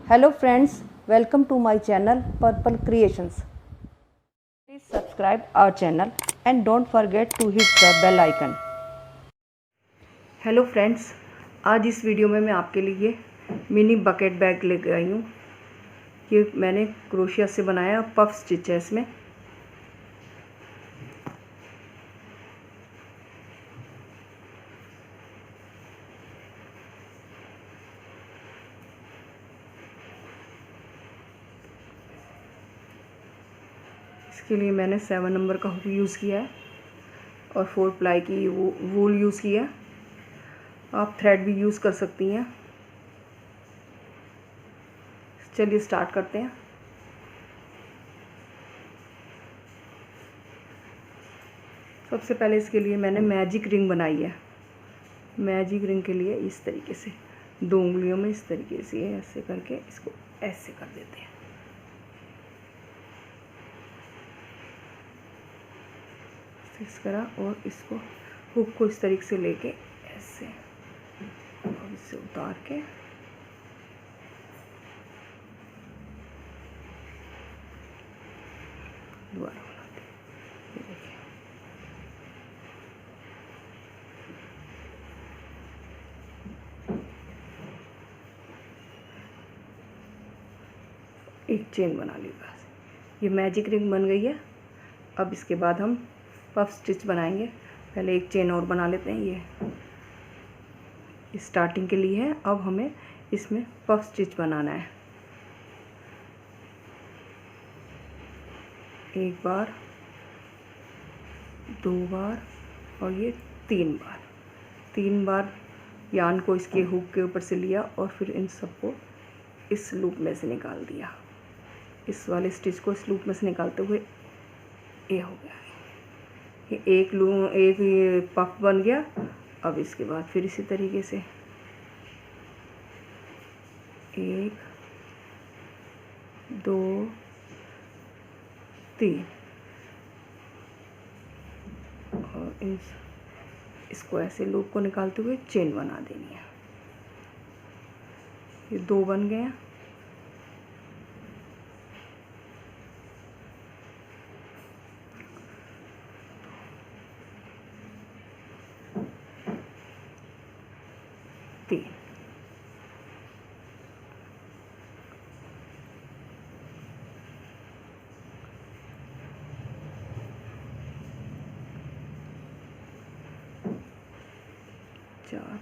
Hello friends, welcome to my channel Purple Creations. Please subscribe our channel and don't forget to hit the bell icon. Hello friends, आज इस video में मैं आपके लिए mini bucket bag लेकर आई हूँ। ये मैंने क्रोशिया से बनाया, पफ स्टिच है इसमें। इसके लिए मैंने 7 नंबर का हुक यूज़ किया है और 4 प्लाई की वूल यूज़ किया है। आप थ्रेड भी यूज़ कर सकती हैं। चलिए स्टार्ट करते हैं। सबसे पहले इसके लिए मैंने मैजिक रिंग बनाई है। मैजिक रिंग के लिए इस तरीके से 2 उंगलियों में इस तरीके से ऐसे करके इसको ऐसे कर देते हैं। इस तरह, और इसको हुक को इस तरीके से लेके ऐसे और इससे उतार के दोबारा बनाते हैं। ये देखिए, एक चेन बना ली। बस ये मैजिक रिंग बन गई है। अब इसके बाद हम पफ स्टिच बनाएंगे। पहले एक चेन और बना लेते हैं। ये स्टार्टिंग के लिए है। अब हमें इसमें पफ स्टिच बनाना है। एक बार, 2 बार और ये 3 बार। 3 बार यान को इसके हुक के ऊपर से लिया और फिर इन सबको इस लूप में से निकाल दिया। इस वाले स्टिच को इस लूप में से निकालते हुए ये हो गया। ये एक ये पफ बन गया। अब इसके बाद फिर इसी तरीके से 1 2 3 और इसको ऐसे लूप को निकालते हुए चेन बना देनी है। ये 2 बन गए हैं। तीन, 4,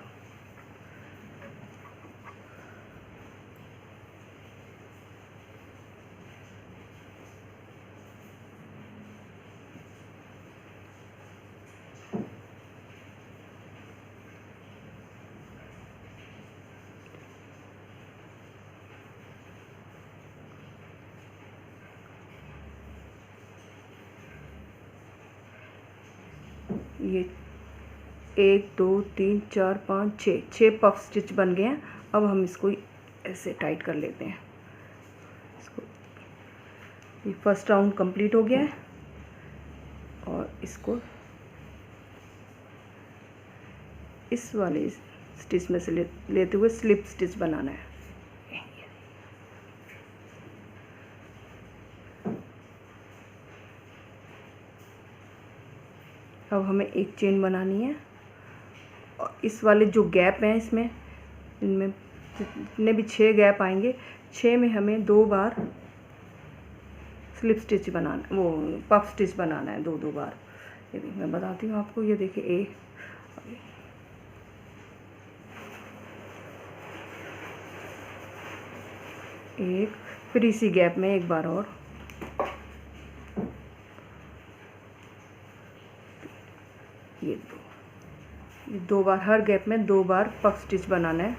ये 1 2 3 4 5 6 पफ स्टिच बन गए हैं। अब हम इसको ऐसे टाइट कर लेते हैं। इसको, ये फर्स्ट राउंड कंप्लीट हो गया है और इसको इस वाले स्टिच में से लेते हुए स्लिप स्टिच बनाना है। अब हमें एक चेन बनानी है और इस वाले जो गैप हैं इसमें, इनमें जितने भी 6 गैप आएंगे, 6 में हमें 2 बार स्लिप स्टिच बनाना, वो पफ स्टिच बनाना है 2 बार। ये देखिए, मैं बताती हूँ आपको। ये देखिए, एक फिर इसी गैप में एक बार और, ये 2 बार, हर गैप में 2 बार पफ स्टिच बनाना है।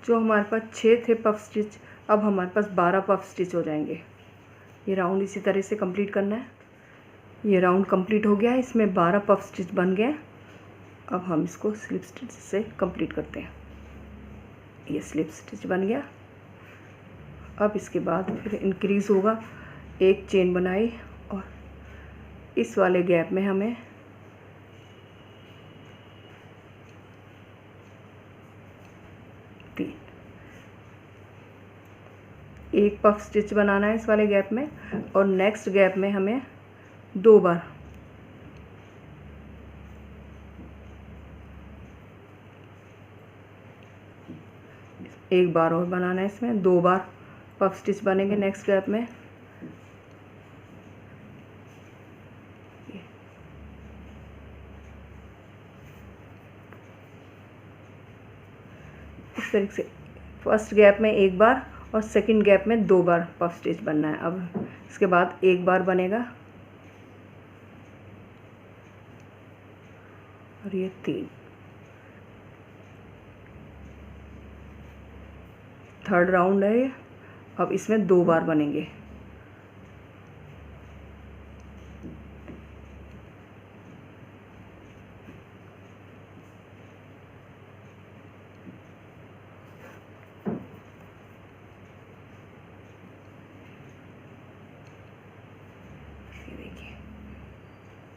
जो हमारे पास 6 थे पफ स्टिच, अब हमारे पास 12 पफ स्टिच हो जाएंगे। ये राउंड इसी तरह से कंप्लीट करना है। ये राउंड कंप्लीट हो गया है, इसमें 12 पफ स्टिच बन गए। अब हम इसको स्लिप स्टिच से कंप्लीट करते हैं। ये स्लिप स्टिच बन गया। अब इसके बाद फिर इंक्रीज़ होगा, एक चेन बनाई और इस वाले गैप में हमें एक पफ स्टिच बनाना है इस वाले गैप में, और नेक्स्ट गैप में हमें 2 बार एक बार और बनाना है। इसमें 2 बार पफ स्टिच बनेंगे नेक्स्ट गैप में। इस तरीके से फर्स्ट गैप में एक बार और सेकंड गैप में 2 बार पफ स्टिच बनना है। अब इसके बाद एक बार बनेगा और ये 3। थर्ड राउंड है ये। अब इसमें 2 बार बनेंगे।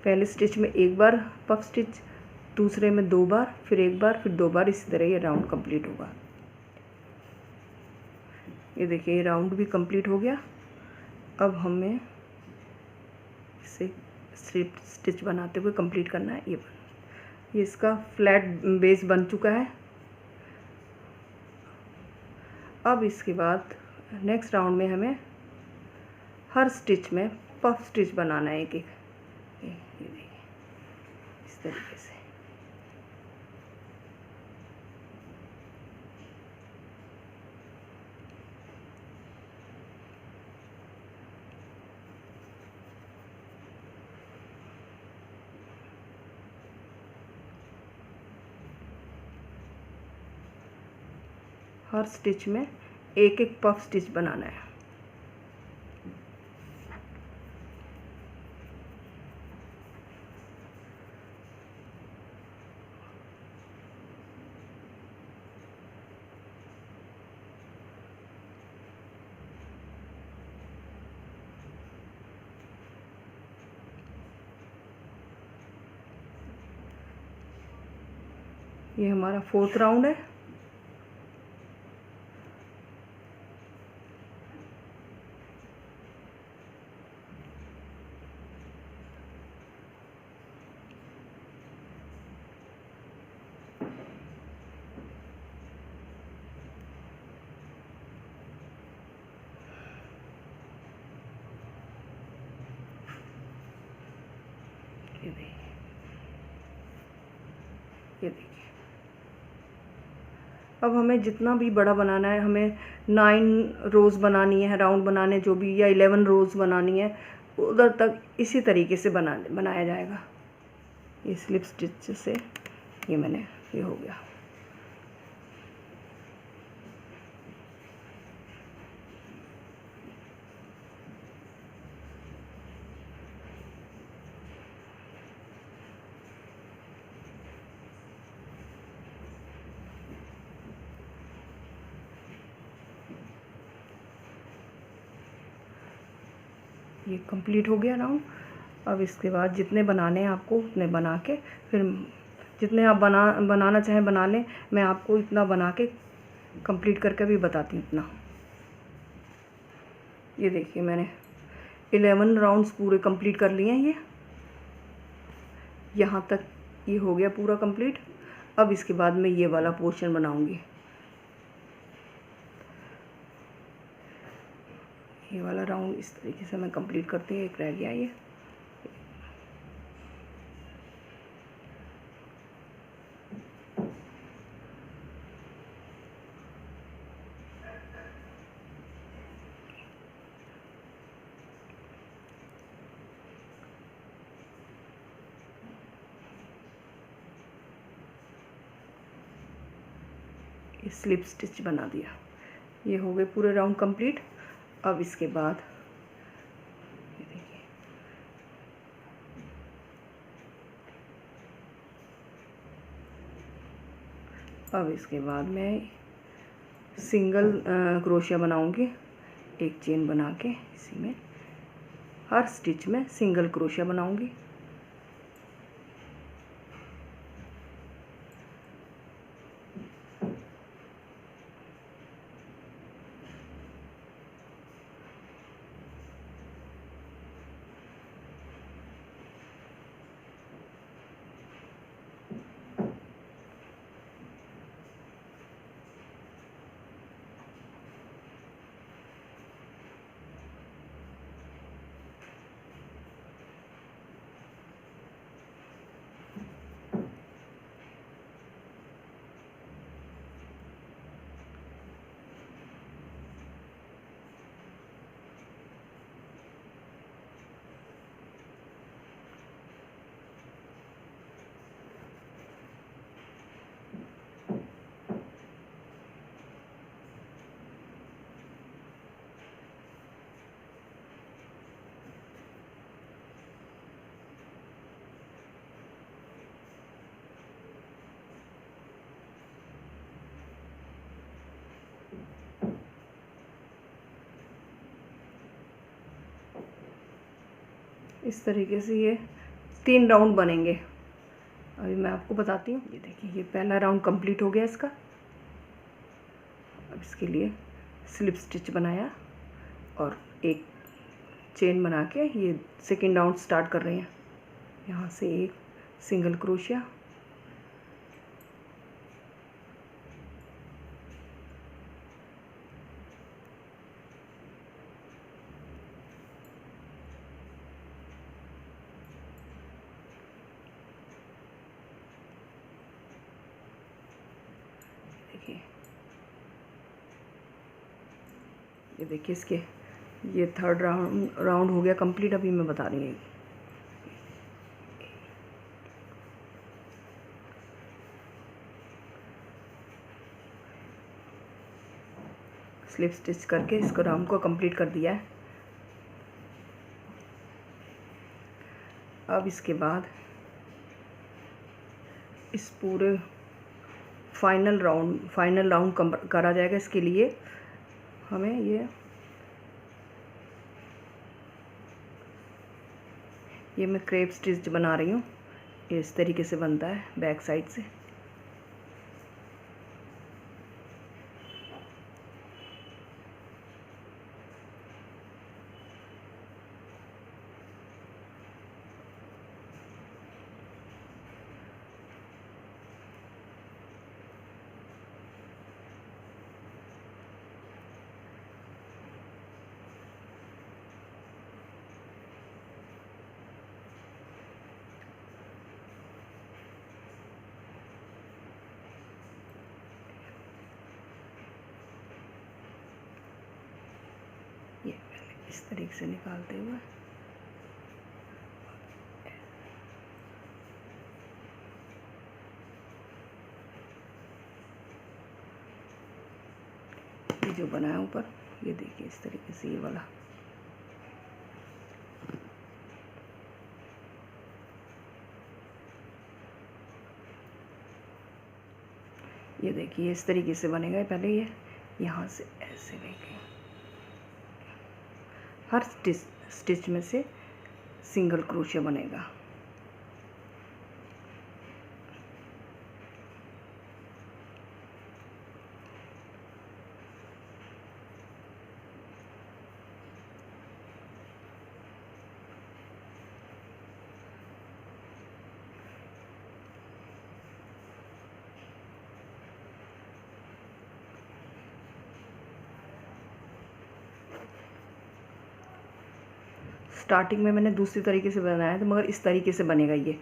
पहले स्टिच में एक बार पफ स्टिच, दूसरे में 2 बार, फिर एक बार, फिर 2 बार, इसी तरह ये राउंड कंप्लीट होगा। ये देखिए ये राउंड भी कंप्लीट हो गया। अब हमें इसे स्लिप स्टिच बनाते हुए कंप्लीट करना है। ये इसका फ्लैट बेस बन चुका है। अब इसके बाद नेक्स्ट राउंड में हमें हर स्टिच में पफ स्टिच बनाना है एक एक। ये देखिए इस तरीके से। हर स्टिच में एक एक पफ स्टिच बनाना है। ये हमारा 4th राउंड है। ये देखिए अब हमें जितना भी बड़ा बनाना है, हमें 9 रोज़ बनानी है राउंड बनाने जो भी, या 11 रोज़ बनानी है, उधर तक इसी तरीके से बनाया जाएगा। ये स्लिप स्टिच से ये हो गया। ये कंप्लीट हो गया राउंड। अब इसके बाद जितने बनाने हैं आपको उतने बना के, फिर जितने आप बनाना चाहें बना लें। मैं आपको इतना बना के कंप्लीट करके भी बताती हूँ इतना। ये देखिए मैंने 11 राउंड्स पूरे कंप्लीट कर लिए हैं। ये यहाँ तक ये हो गया पूरा कंप्लीट। अब इसके बाद मैं ये वाला पोर्शन बनाऊँगी। ये वाला राउंड इस तरीके से मैं कंप्लीट करती हूँ। एक रह गया ये। ये स्लिप स्टिच बना दिया। ये हो गए पूरे राउंड कंप्लीट। अब इसके बाद ये देखिए, अब इसके बाद मैं सिंगल क्रोशिया बनाऊंगी। एक चेन बना के इसी में हर स्टिच में सिंगल क्रोशिया बनाऊंगी। इस तरीके से ये 3 राउंड बनेंगे। अभी मैं आपको बताती हूँ। ये देखिए, ये पहला राउंड कंप्लीट हो गया इसका। अब इसके लिए स्लिप स्टिच बनाया और एक चेन बना के ये सेकेंड राउंड स्टार्ट कर रहे हैं। यहाँ से एक सिंगल क्रोशिया, ये देखिए इसके ये थर्ड राउंड हो गया कंप्लीट। अभी मैं बता रही हूँ, स्लिप स्टिच करके इसको राउंड को कंप्लीट कर दिया है। अब इसके बाद इस पूरे फाइनल राउंड करा जाएगा। इसके लिए हमें ये मैं क्रेप स्टिच बना रही हूँ। ये इस तरीके से बनता है बैक साइड से। ये पहले इस तरीके से निकालते हुए ये जो बनाया ऊपर, ये देखिए इस तरीके से ये वाला। ये देखिए इस तरीके से बनेगा। पहले ये यहाँ से ऐसे लेके हर स्टिच में से सिंगल क्रोशिया बनेगा। स्टार्टिंग में मैंने दूसरी तरीके से बनाया था, मगर इस तरीके से बनेगा ये।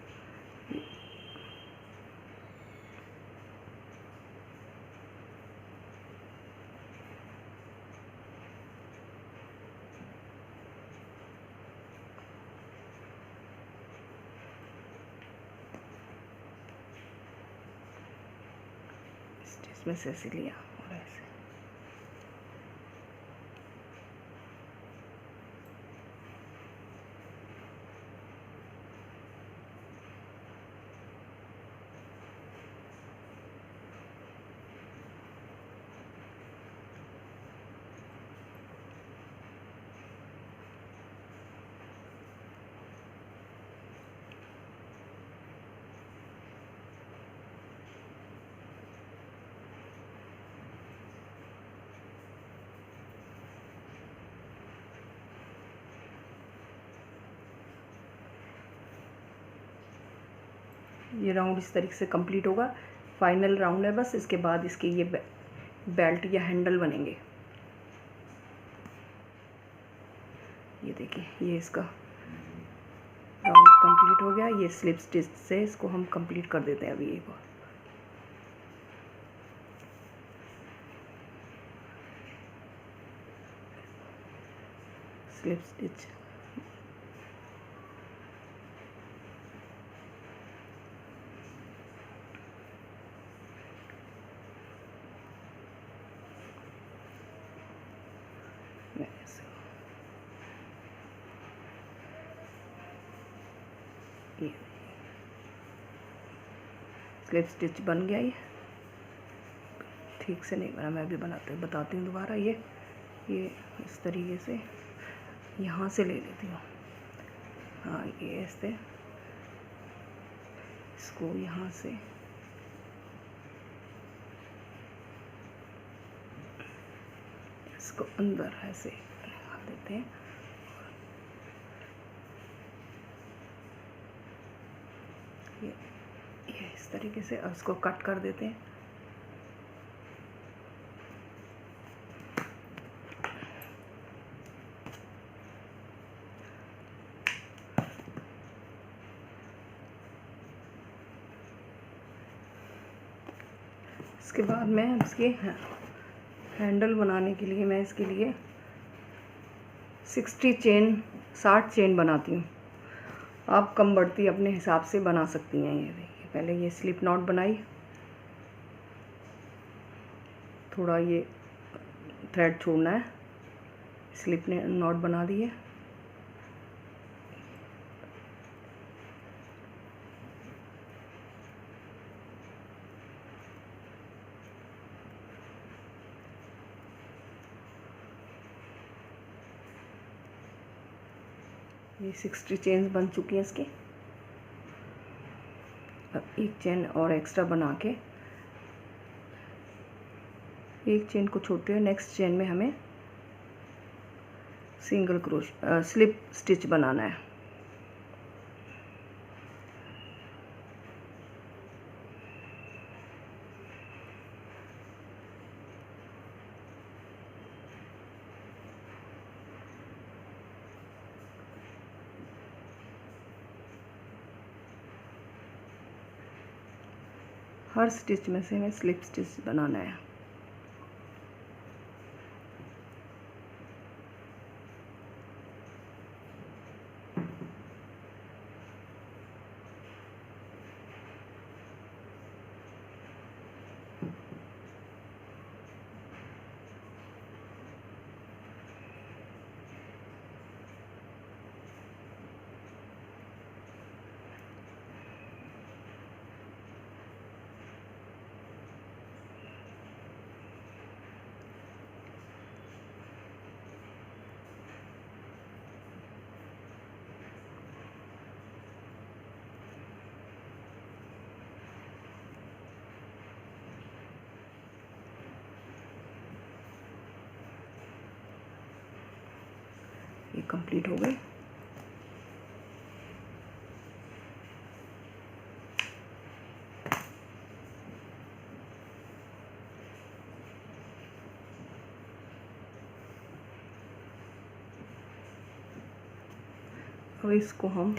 स्टिच में से ऐसे लिया और ऐसे। ये राउंड इस तरीके से कंप्लीट होगा, फाइनल राउंड है बस। इसके बाद इसके ये बेल्ट या हैंडल बनेंगे। ये देखिए, ये इसका राउंड कंप्लीट हो गया। ये स्लिप स्टिच से इसको हम कंप्लीट कर देते हैं अभी एक बार। स्लिप स्टिच ये स्लिप स्टिच बन गया। ये ठीक से नहीं बना, मैं अभी बताती हूँ दोबारा। ये इस तरीके से यहाँ से ले लेती हूँ। हाँ, ये ऐसे इसको यहाँ से इसको अंदर ऐसे निकाल देते हैं। ये इस तरीके से उसको कट कर देते हैं। इसके बाद मैं इसके हैंडल बनाने के लिए मैं इसके लिए 60 चेन बनाती हूँ। आप कम बढ़ती अपने हिसाब से बना सकती हैं। ये देखिए, पहले ये स्लिप नॉट बनाई, थोड़ा ये थ्रेड छोड़ना है, स्लिप नॉट बना दिए। ये 60 चेन्स बन चुकी हैं इसकी। अब एक चेन और एक्स्ट्रा बना के एक चेन को छोड़ते हुए नेक्स्ट चेन में हमें सिंगल स्लिप स्टिच बनाना है। हर स्टिच में से हमें स्लिप स्टिच बनाना है। ये कंप्लीट हो गई। अब इसको हम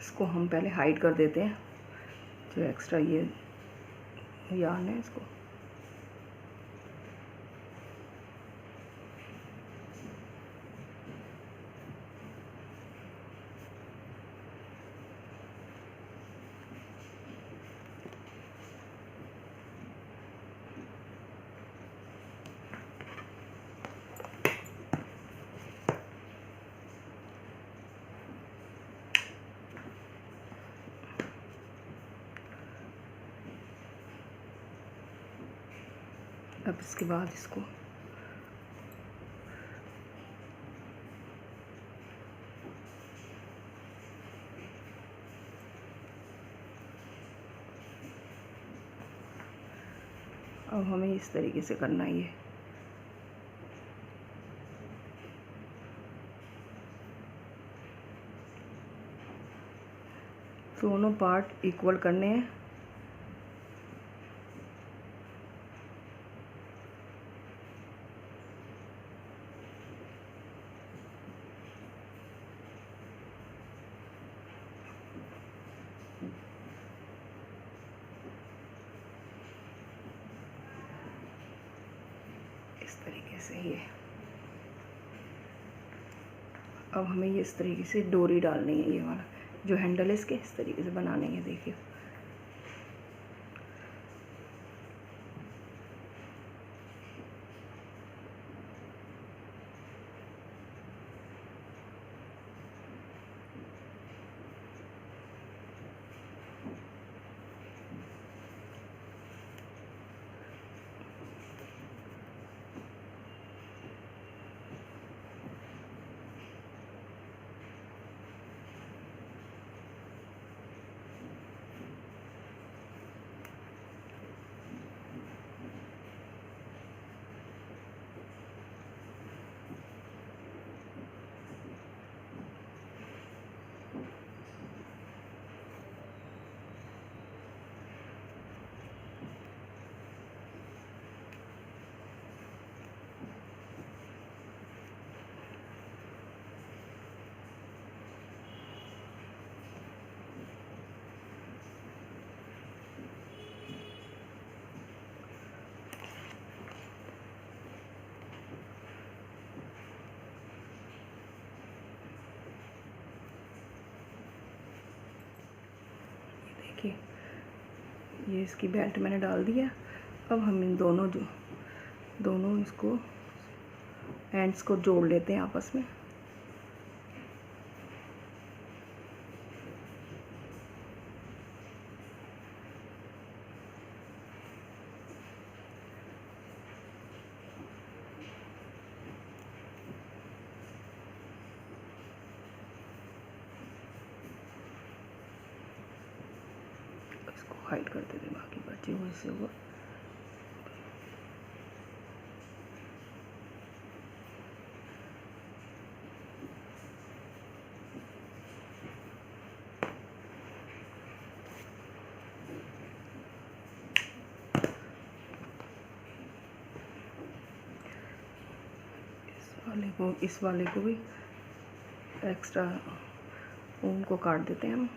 इसको हम पहले हाइड कर देते हैं, जो एक्स्ट्रा ये यार्न है इसको। अब इसके बाद इसको अब हमें इस तरीके से करना है। ये दोनों पार्ट इक्वल करने हैं। इस तरीके से ये अब हमें ये इस तरीके से डोरी डालनी है। ये वाला जो हैंडल है इसके इस तरीके से बनाने हैं। देखिए ये इसकी बेल्ट मैंने डाल दिया। अब हम इन दोनों इसको एंड्स को जोड़ लेते हैं आपस में। हाइड कर देते बाकी बचे हुए से वो इस वाले को भी एक्स्ट्रा ऊन को काट देते हैं हम।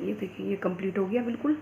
ये देखिए ये कंप्लीट हो गया बिल्कुल।